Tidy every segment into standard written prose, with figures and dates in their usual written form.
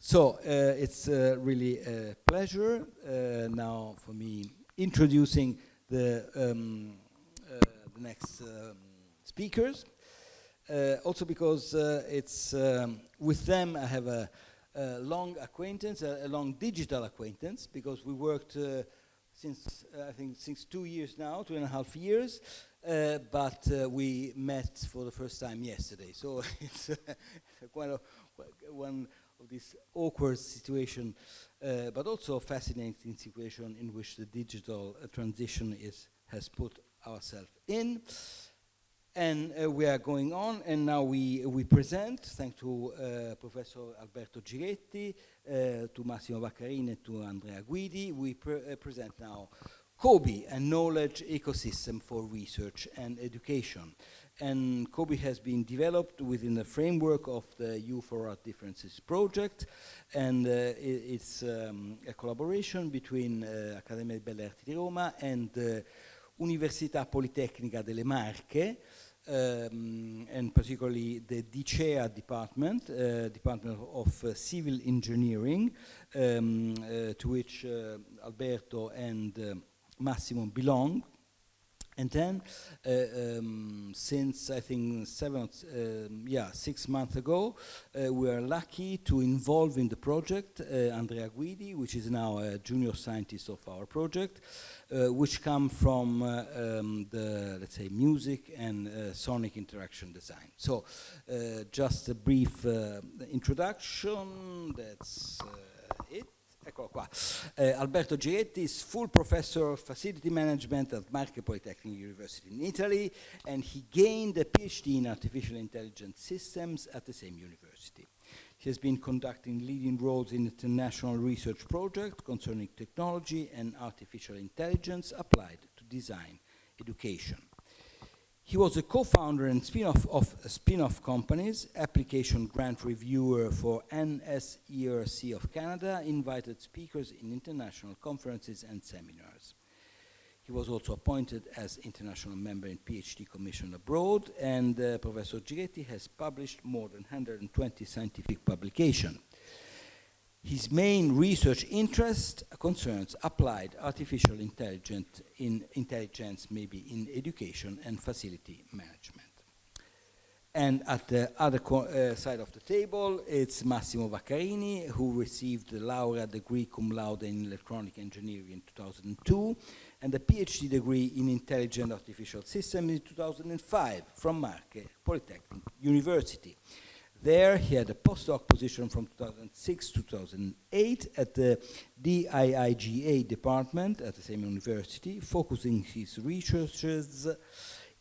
So it's really a pleasure now for me introducing the next speakers. Also because it's with them I have a long acquaintance, a long digital acquaintance, because we worked since I think since 2 years now, 2.5 years, but we met for the first time yesterday. So it's quite one of this awkward situation, but also a fascinating situation in which the digital transition has put ourselves in. And we are going on, and now we present, thanks to Professor Alberto Giretti, to Massimo Vaccarini, to Andrea Guidi, we present now KOBI, a knowledge ecosystem for research and education. And KOBI has been developed within the framework of the U for Art Differences project, and it's a collaboration between Accademia di Belle Arti di Roma and Università Politecnica delle Marche, and particularly the DICEA department, Department of Civil Engineering, to which Alberto and Massimo belong. And then, since I think 6 months ago, we are lucky to involve in the project Andrea Guidi, which is now a junior scientist of our project, which come from the, let's say, music and sonic interaction design. So, just a brief introduction, that's it. Eccolo qua. Alberto Giretti is full professor of facility management at Marche Polytechnic University in Italy, and he gained a PhD in artificial intelligence systems at the same university. He has been conducting leading roles in international research projects concerning technology and artificial intelligence applied to design education. He was a co-founder and spin-off of spin-off companies, application grant reviewer for NSERC of Canada, invited speakers in international conferences and seminars. He was also appointed as international member in PhD Commission abroad, and Professor Giretti has published more than 120 scientific publications. His main research interest concerns applied artificial intelligence, maybe in education and facility management. And at the other side of the table, it's Massimo Vaccarini, who received the laureate degree cum laude in electronic engineering in 2002, and a PhD degree in intelligent artificial systems in 2005 from Marche Polytechnic University. There, he had a postdoc position from 2006 to 2008 at the DICEA department at the same university, focusing his researches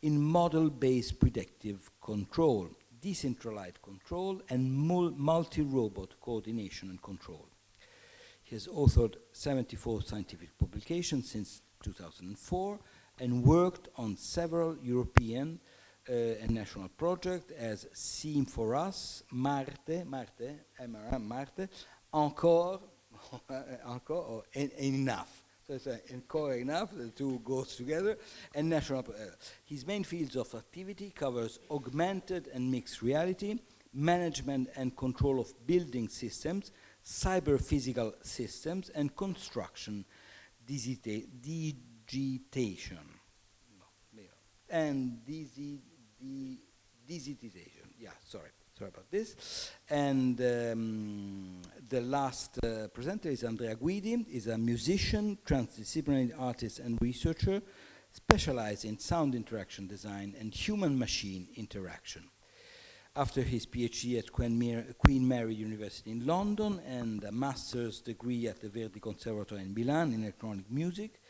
in model-based predictive control, decentralized control, and multi-robot coordination and control. He has authored 74 scientific publications since 2004 and worked on several European and national project as Seam for Us, Marte, Encore, or Enough. So it's Encore Enough, the two goes together, and national. His main fields of activity covers augmented and mixed reality, management and control of building systems, cyber-physical systems, and construction digitation. And digitization. Yeah, sorry about this. And the last presenter is Andrea Guidi. Is a musician, transdisciplinary artist, and researcher, specialized in sound interaction design and human-machine interaction. After his PhD at Queen Mary University in London and a master's degree at the Verdi Conservatory in Milan in electronic music,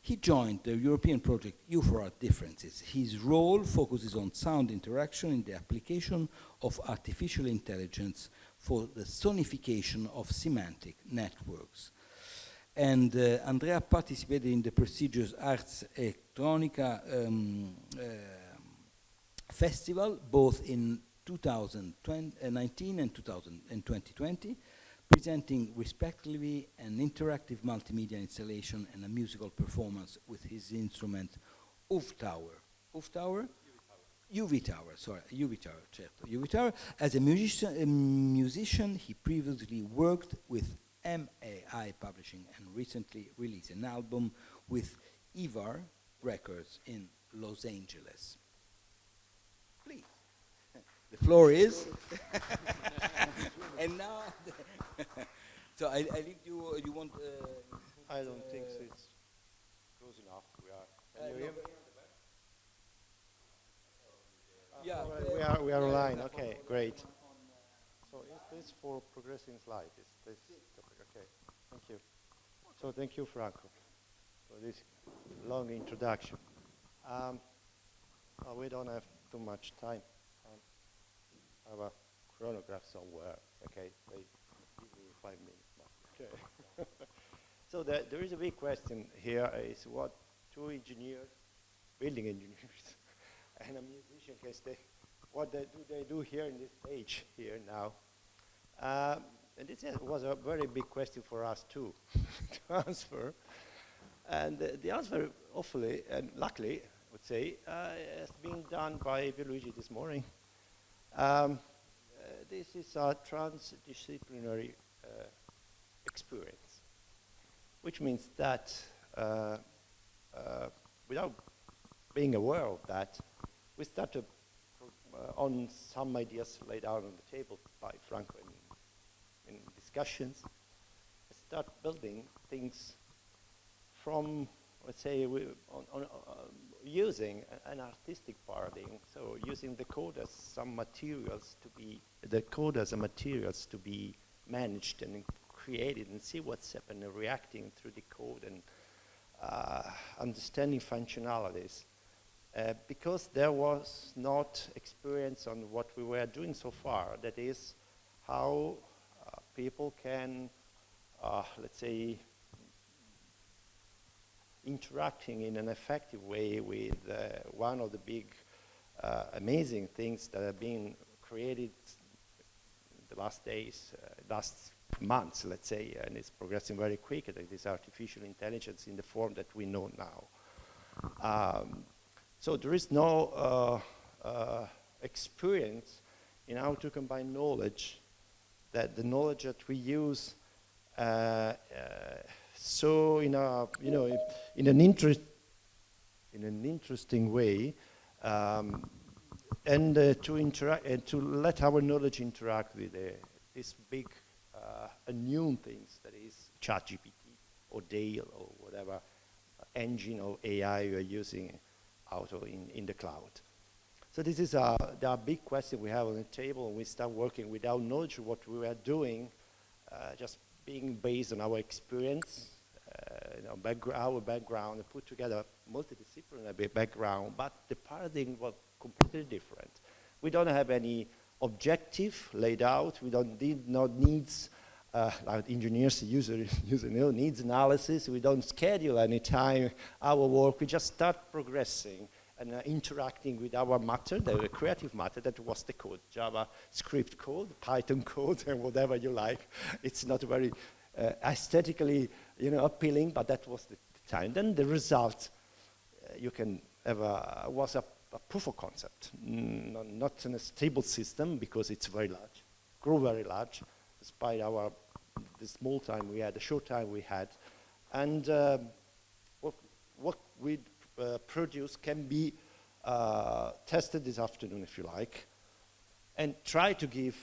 he joined the European project U for Art Differences. His role focuses on sound interaction in the application of artificial intelligence for the sonification of semantic networks. And Andrea participated in the prestigious Arts Electronica Festival, both in 2019 and 2020, presenting respectively an interactive multimedia installation and a musical performance with his instrument Tower. UV Tower, sorry, UV Tower, certo. UV Tower. As a musician, he previously worked with MAI Publishing and recently released an album with Ivar Records in Los Angeles. Please, the floor is. And now, so I leave you. You want? I don't think so. It's close enough. We are. Can you hear me? We are online. Okay, great. So is this for progressing slide? Is this topic? Okay. Thank you. So thank you, Franco, for this long introduction. We don't have too much time. I have a chronograph somewhere. Okay, they give me 5 minutes. But okay. So there is a big question here: is what two engineers, building engineers, and a musician can stay? What do they do here in this stage here now? And this was a very big question for us too to answer. And the answer, hopefully and luckily, I would say, has been done by Pierluigi this morning. This is a transdisciplinary experience, which means that without being aware of that, we started on some ideas laid out on the table by Franco in discussions, start building things from, let's say, using an artistic paradigm, so using the code as some materials to be, the code as a materials to be managed and created and see what's happening, reacting through the code and understanding functionalities. Because there was not experience on what we were doing so far, that is how people can, let's say, interacting in an effective way with one of the big amazing things that have been created the last days, last months, let's say, and it's progressing very quick. It is artificial intelligence in the form that we know now. So there is no experience in how to combine knowledge, that the knowledge that we use so in a, you know, in an interesting way, and to interact and to let our knowledge interact with this big unknown things that is ChatGPT or Dale or whatever engine or AI you are using out in the cloud. So this is the big question we have on the table, and we start working without knowledge of what we were doing, just being based on our experience, our background, and put together multidisciplinary background, but the paradigm was completely different. We don't have any objective laid out. We don't needs like engineers usually needs analysis. We don't schedule any time our work. We just start progressing and interacting with our matter, the creative matter that was the code, JavaScript code, Python code, and whatever you like. It's not very aesthetically, appealing, but that was the time. Then the result you can have was a proof of concept, not in a stable system because it's very large, grew very large, despite the small time we had, the short time we had, and what we produce can be tested this afternoon if you like, and try to give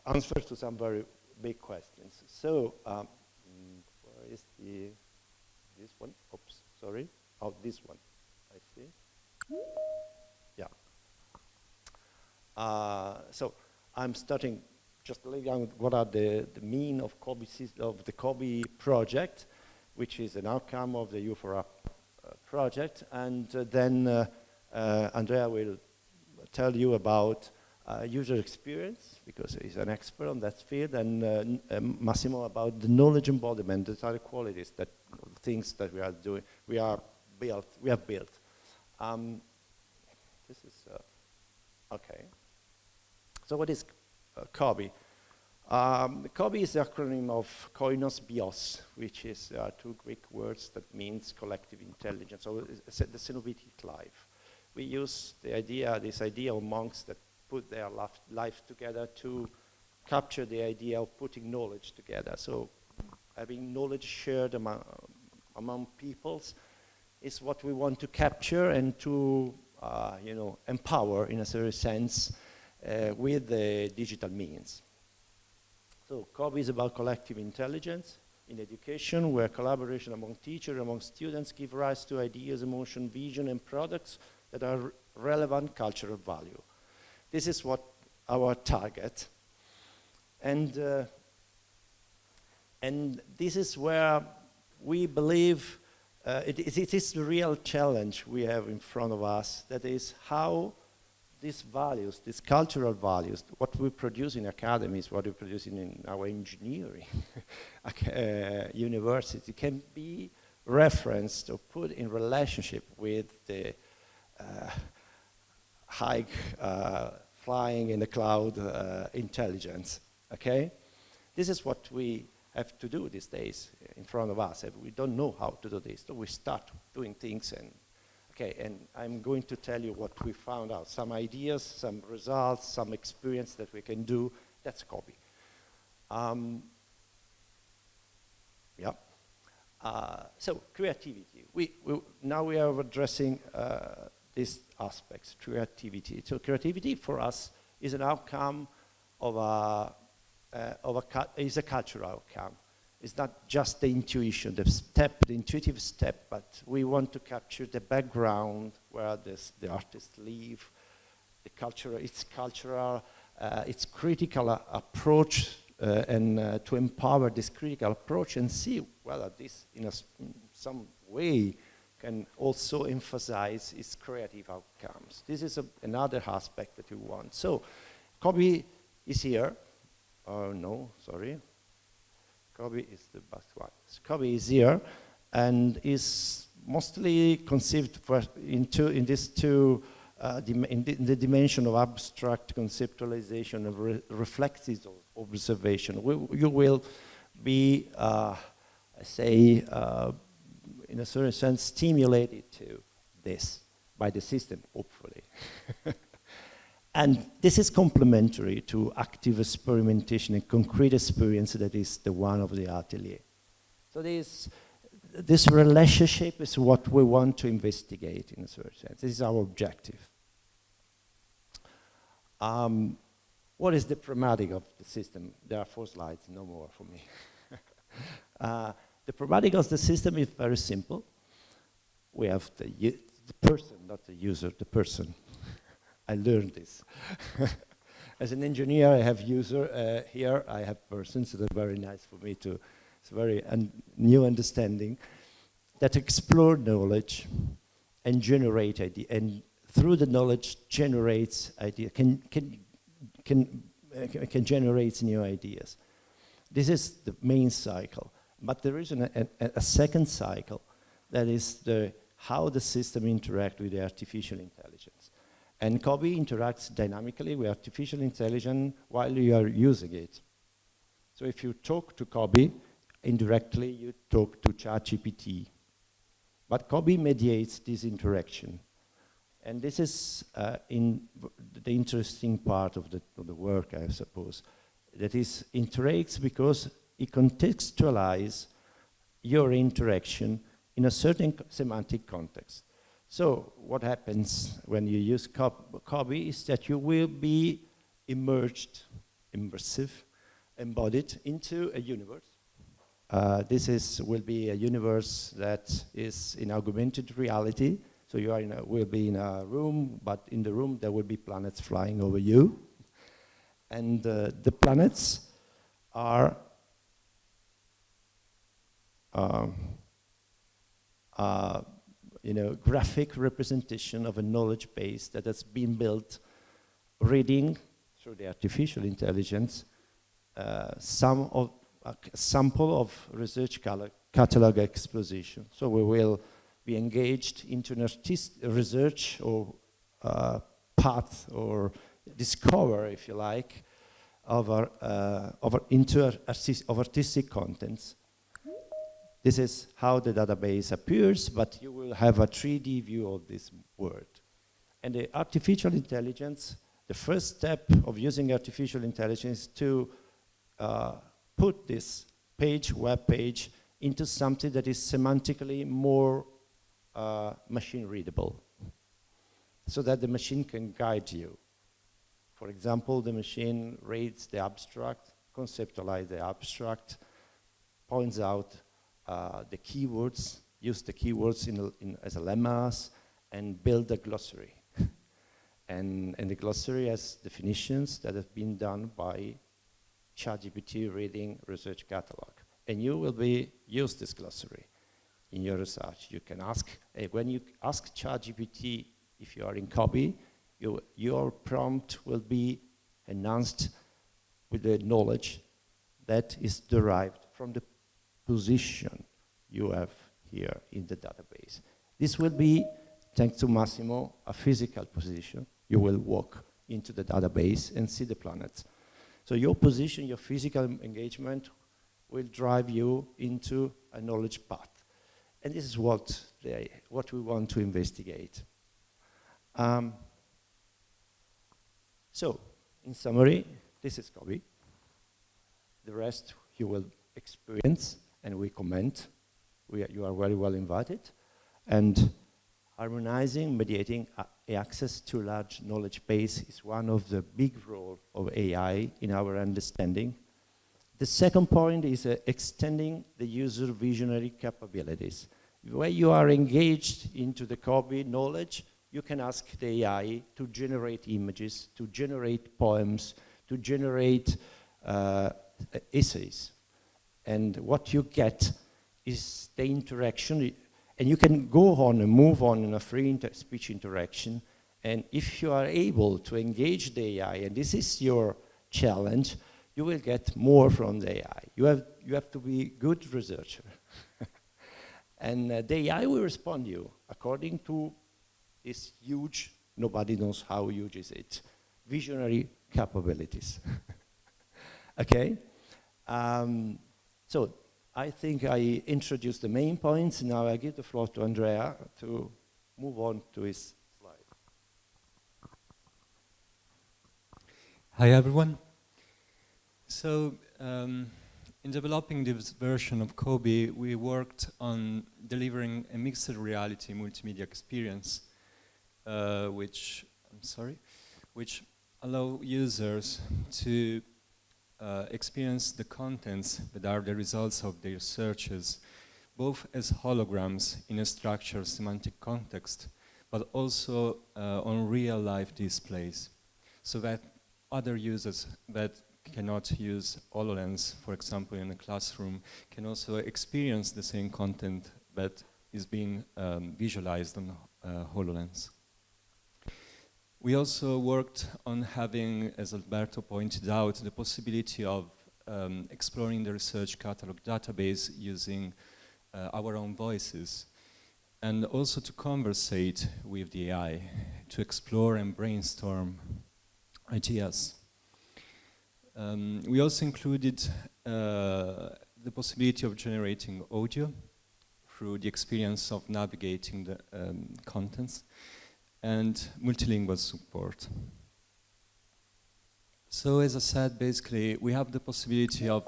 answers to some very big questions. So where is this one? Oops, sorry. Oh, this one. I see. Yeah. So I'm starting just laying down what are the mean of KOBI of the KOBI project, which is an outcome of the U4Up project, and then Andrea will tell you about user experience, because he's an expert on that field, and Massimo about the knowledge embodiment, the other qualities, that things that we are doing, we have built. This is okay. So what is KOBI? KOBI is the acronym of Koinos Bios, which is two Greek words that means collective intelligence, so it's the synovitic life. we use this idea of monks that put their life together to capture the idea of putting knowledge together. So having knowledge shared among peoples is what we want to capture and to empower in a certain sense with the digital means. So KOBI is about collective intelligence in education, where collaboration among teachers, among students give rise to ideas, emotion, vision, and products that are relevant cultural value. This is what our target. And this is where we believe it is the real challenge we have in front of us, that is how these values, these cultural values, what we produce in academies, what we produce in our engineering university, can be referenced or put in relationship with the high flying in the cloud intelligence, okay? This is what we have to do these days in front of us. We don't know how to do this, so we start doing things. And okay, and I'm going to tell you what we found out, some ideas, some results, some experience that we can do. That's KOBI. So creativity. Now we are addressing these aspects, creativity. So creativity for us is an outcome of is a cultural outcome. It's not just the intuition, the intuitive step, but we want to capture the background where the artists live, its cultural, its critical approach, and to empower this critical approach and see whether this, in some way, can also emphasize its creative outcomes. This is another aspect that we want. So, KOBI is here. Oh, no, sorry. KOBI is the best one. So KOBI is here and is mostly conceived in the dimension of abstract conceptualization of reflective observation. You will be, in a certain sense, stimulated to this by the system, hopefully. And this is complementary to active experimentation and concrete experience that is the one of the atelier. So this relationship is what we want to investigate in a certain sense. This is our objective. What is the pragmatic of the system? There are 4 slides, no more for me. The pragmatic of the system is very simple. We have the person, not the user, the person. I learned this. As an engineer, I have user. Here, I have persons. So that's very nice for me to. It's very new understanding that explore knowledge and generate idea, and through the knowledge generates idea. Can generate new ideas. This is the main cycle. But there is a second cycle, that is how the system interacts with the artificial intelligence. And KOBI interacts dynamically with artificial intelligence while you are using it. So if you talk to KOBI, indirectly you talk to ChatGPT. But KOBI mediates this interaction. And this is in the interesting part of the work, I suppose. That is, interacts because it contextualizes your interaction in a certain semantic context. So what happens when you use KOBI is that you will be immersive, embodied into a universe. This will be a universe that is in augmented reality. So you will be in a room, but in the room there will be planets flying over you. And the planets are graphic representation of a knowledge base that has been built reading through the artificial intelligence a sample of research catalog exposition. So we will be engaged into an research or path or discover, if you like, of artistic contents. This is how the database appears, but you will have a 3D view of this world. And the artificial intelligence, the first step of using artificial intelligence to put this web page, into something that is semantically more machine readable, so that the machine can guide you. For example, the machine reads the abstract, conceptualizes the abstract, points out the keywords, use the keywords as lemmas, and build a glossary. and the glossary has definitions that have been done by ChatGPT reading research catalog. And you will use this glossary in your research. You can ask, when you ask ChatGPT, if you are in KOBI, your prompt will be enhanced with the knowledge that is derived from the position you have here in the database. This will be, thanks to Massimo, a physical position. You will walk into the database and see the planets. So your position, your physical engagement will drive you into a knowledge path. And this is what we want to investigate. So, in summary, this is KOBI. The rest you will experience and we comment. You are very well invited. And harmonizing, mediating access to large knowledge base is one of the big roles of AI in our understanding. The second point is extending the user visionary capabilities. When you are engaged into the KOBI knowledge, you can ask the AI to generate images, to generate poems, to generate essays. And what you get is the interaction. And you can go on and move on in a free speech interaction. And if you are able to engage the AI, and this is your challenge, you will get more from the AI. You have to be a good researcher. And the AI will respond to you according to this huge, nobody knows how huge is it, visionary capabilities. Okay? So I think I introduced the main points. Now I give the floor to Andrea to move on to his slide. Hi, everyone. So, in developing this version of KOBI, we worked on delivering a mixed reality multimedia experience, which allow users to experience the contents that are the results of their searches, both as holograms in a structured semantic context, but also on real-life displays, so that other users that cannot use HoloLens, for example, in a classroom, can also experience the same content that is being visualized on HoloLens. We also worked on having, as Alberto pointed out, the possibility of exploring the research catalog database using our own voices, and also to conversate with the AI, to explore and brainstorm ideas. We also included the possibility of generating audio through the experience of navigating the contents, and multilingual support. So as I said, basically, we have the possibility of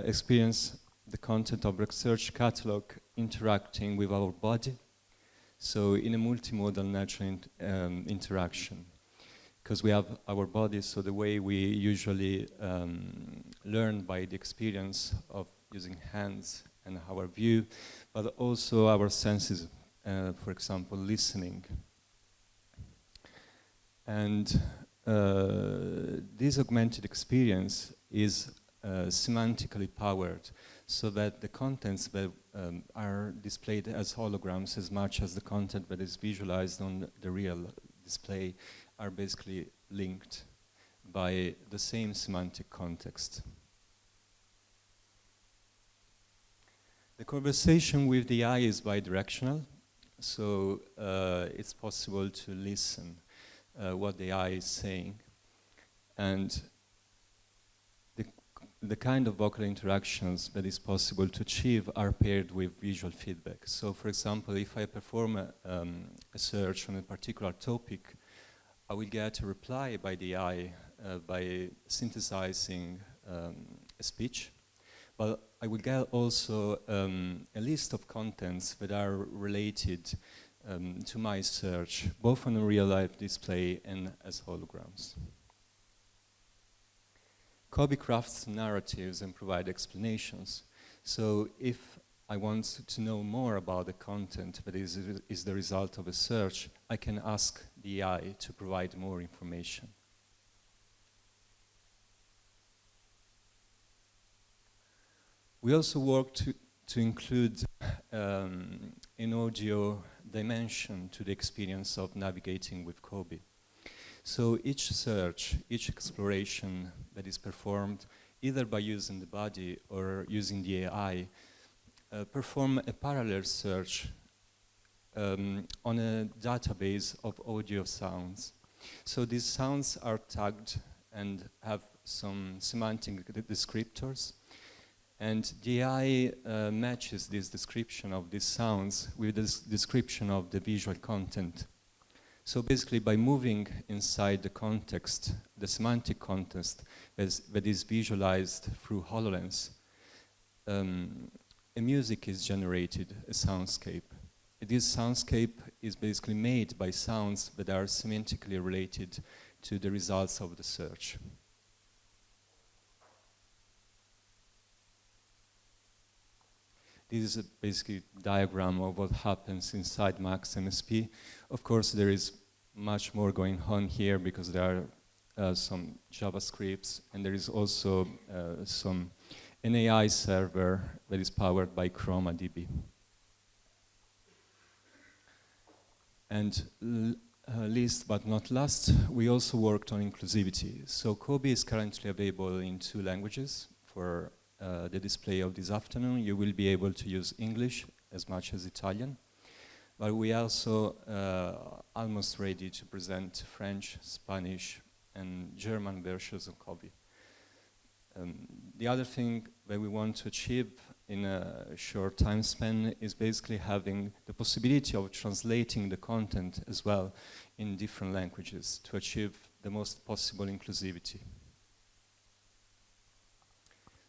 experience the content of research catalog interacting with our body, so in a multimodal natural interaction. Because we have our bodies, so the way we usually learn by the experience of using hands and our view, but also our senses, for example, listening. And this augmented experience is semantically powered, so that the contents that are displayed as holograms as much as the content that is visualized on the real display are basically linked by the same semantic context. The conversation with the AI is bidirectional, so it's possible to listen what the AI is saying, and the kind of vocal interactions that is possible to achieve are paired with visual feedback. So, for example, if I perform a search on a particular topic, I will get a reply by the AI by synthesizing a speech, but I will get also a list of contents that are related to my search, both on a real-life display and as holograms. KOBI crafts narratives and provide explanations. So if I want to know more about the content that is the result of a search, I can ask the AI to provide more information. We also work to include an audio dimension to the experience of navigating with KOBI. So each search, each exploration that is performed either by using the body or using the AI perform a parallel search on a database of audio sounds. So these sounds are tagged and have some semantic descriptors, and the AI matches this description of these sounds with this description of the visual content. So basically, by moving inside the context, the semantic context that is visualized through HoloLens, a music is generated, a soundscape. This soundscape is basically made by sounds that are semantically related to the results of the search. This is a basically diagram of what happens inside Max MSP. Of course, there is much more going on here because there are some JavaScripts, and there is also an AI server that is powered by ChromaDB. And least but not last, we also worked on inclusivity. So KOBI is currently available in 2 languages. For the display of this afternoon, you will be able to use English as much as Italian. But we also almost ready to present French, Spanish, and German versions of KOBI. The other thing that we want to achieve in a short time span is basically having the possibility of translating the content as well in different languages to achieve the most possible inclusivity.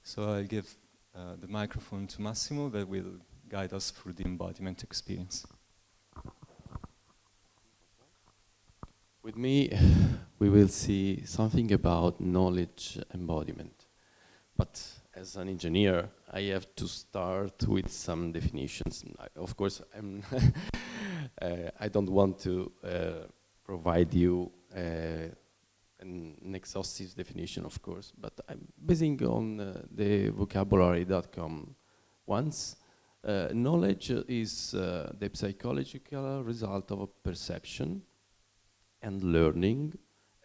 So I'll give the microphone to Massimo that will guide us through the embodiment experience. With me, we will see something about knowledge embodiment. But as an engineer, I have to start with some definitions. Of course, I don't want to provide you an exhaustive definition, of course, but I'm basing on the vocabulary.com ones. Knowledge is the psychological result of a perception and learning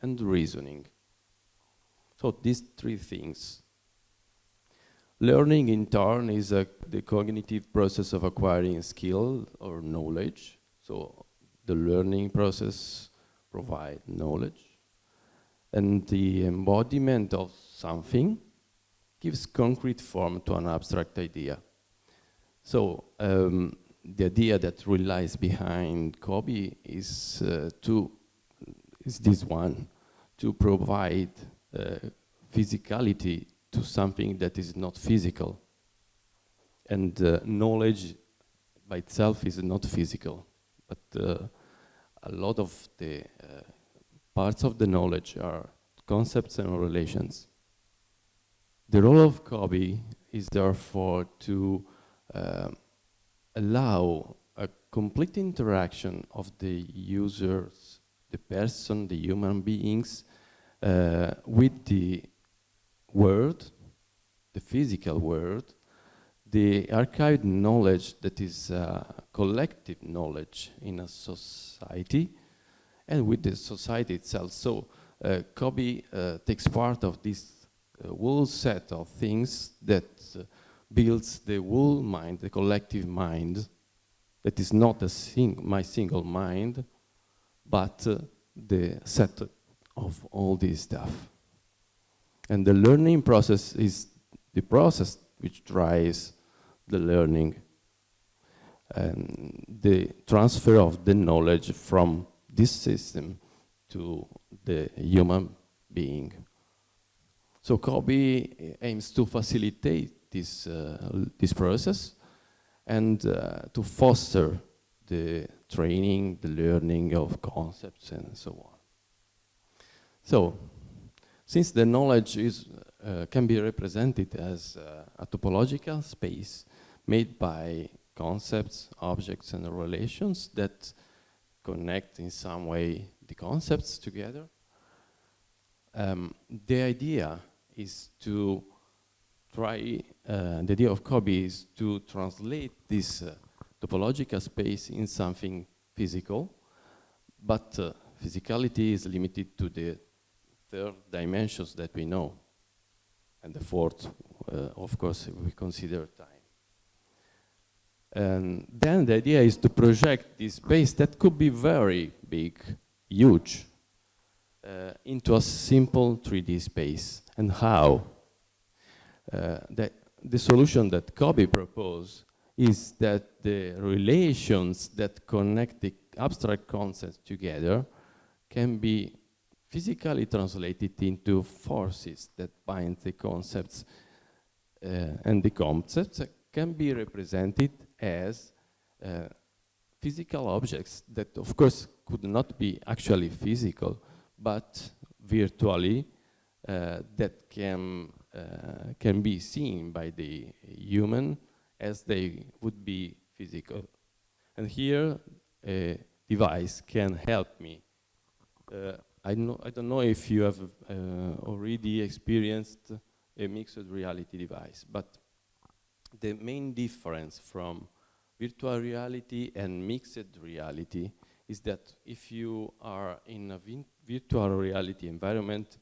and reasoning. So these 3 things. Learning, in turn, is the cognitive process of acquiring skill or knowledge. So the learning process provides knowledge. And the embodiment of something gives concrete form to an abstract idea. So the idea that relies behind KOBI is this one, to provide physicality to something that is not physical. And knowledge by itself is not physical, but a lot of the parts of the knowledge are concepts and relations. The role of KOBI is therefore to allow a complete interaction of the users, the person, the human beings, with the world, the physical world, the archived knowledge that is collective knowledge in a society, and with the society itself. So KOBI takes part of this whole set of things that builds the whole mind, the collective mind, that is not my single mind, but the set of all this stuff. And the learning process is the process which drives the learning and the transfer of the knowledge from this system to the human being. So KOBI aims to facilitate this, this process and to foster the training, the learning of concepts and so on. So, since the knowledge is, can be represented as a topological space made by concepts, objects and relations that connect in some way the concepts together, the idea is to try, the idea of KOBI is to translate this topological space in something physical, but physicality is limited to the third dimensions that we know, and the fourth, of course, we consider time. And then the idea is to project this space that could be very big, huge, into a simple 3D space. And how? The solution that KOBI proposed is that the relations that connect the abstract concepts together can be physically translated into forces that bind the concepts, and the concepts can be represented as physical objects that, of course, could not be actually physical, but virtually that can be seen by the human as they would be physical. And here a device can help me. I don't know if you have already experienced a mixed reality device, but the main difference from virtual reality and mixed reality is that if you are in a virtual reality environment,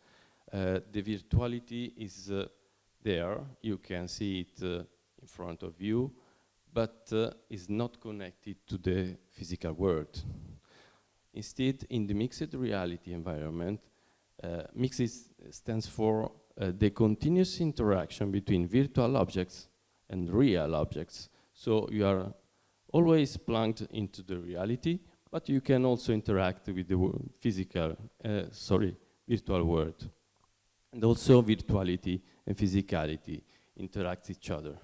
the virtuality is there, you can see it in front of you, but is not connected to the physical world. Instead, in the mixed reality environment, mixed stands for the continuous interaction between virtual objects and real objects. So you are always plugged into the reality, but you can also interact with the physical, virtual world. And also virtuality and physicality interact each other.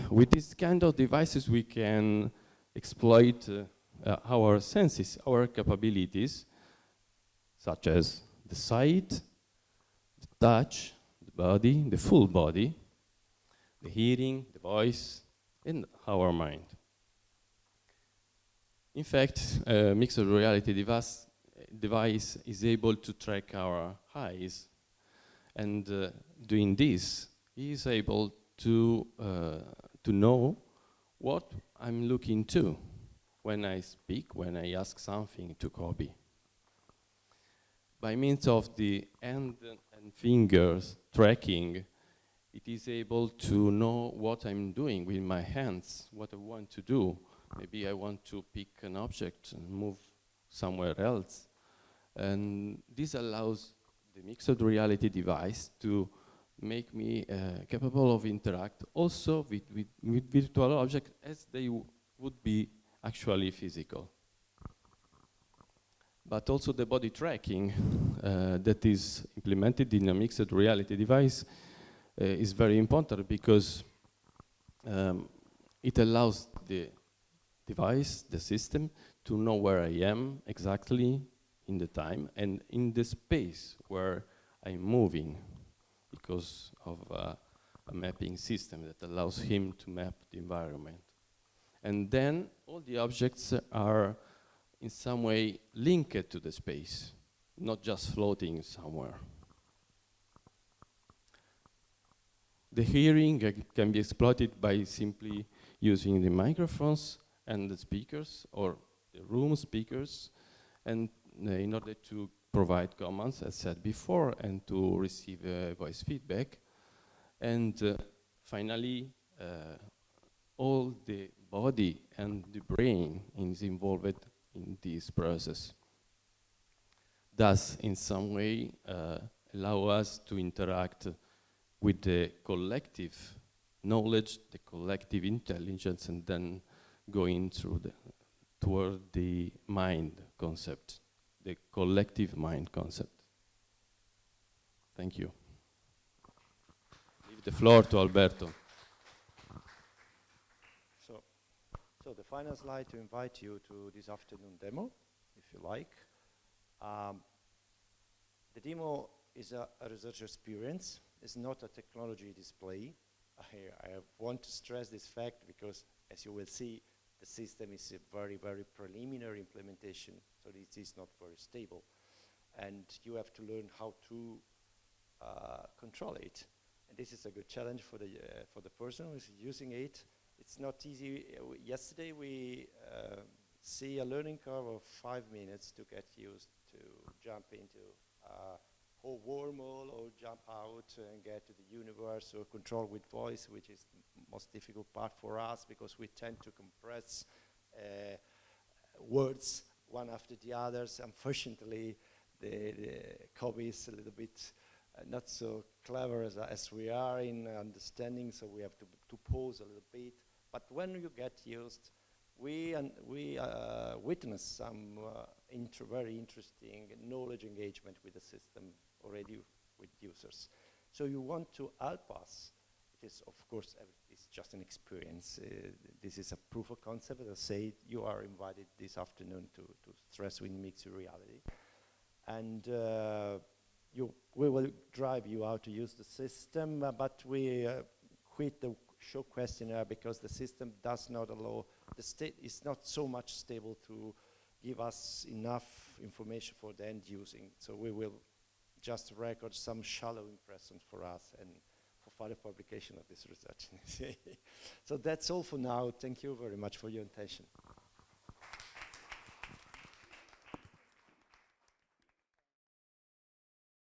With this kind of devices, we can exploit our senses, our capabilities, such as the sight, the touch, the body, the full body, the hearing, the voice, and our mind. In fact, a mixed reality device is able to track our eyes, and doing this, he is able to know what I'm looking to when I speak, when I ask something to KOBI. By means of the hand and fingers tracking, it is able to know what I'm doing with my hands, what I want to do. Maybe I want to pick an object and move somewhere else. And this allows the mixed reality device to make me capable of interact also with virtual objects as they would be actually physical. But also the body tracking that is implemented in a mixed reality device is very important because it allows the device, the system, to know where I am exactly in the time and in the space where I'm moving, because of a mapping system that allows him to map the environment. And then all the objects are in some way linked to the space, not just floating somewhere. The hearing can be exploited by simply using the microphones and the speakers, or the room speakers, and in order to provide commands, as said before, and to receive voice feedback. And finally, all the body and the brain is involved in this process. Thus, in some way, allow us to interact with the collective knowledge, the collective intelligence, and then going through toward the mind concept, the collective mind concept. Thank you. Leave the floor to Alberto. So the final slide to invite you to this afternoon demo, if you like. The demo is a research experience. It's not a technology display. I want to stress this fact because, as you will see, the system is a very, very preliminary implementation, so it is not very stable. And you have to learn how to control it. And this is a good challenge for the person who is using it. It's not easy. Yesterday we see a learning curve of 5 minutes to get used to jump into a whole wormhole or jump out and get to the universe or control with voice, which is the most difficult part for us because we tend to compress words one after the others. Unfortunately, the KOBI is a little bit not so clever as we are in understanding, so we have to pause a little bit. But when you get used, we witness some very interesting knowledge engagement with the system already with users. So you want to help us. It is, of course, it's just an experience. This is a proof of concept. As I say, you are invited this afternoon to stress with mixed reality. And we will drive you how to use the system, but we quit the show questionnaire because the system does not allow, the state is not so much stable to give us enough information for the end using. So we will just record some shallow impressions for us and for further publication of this research. So that's all for now. Thank you very much for your attention.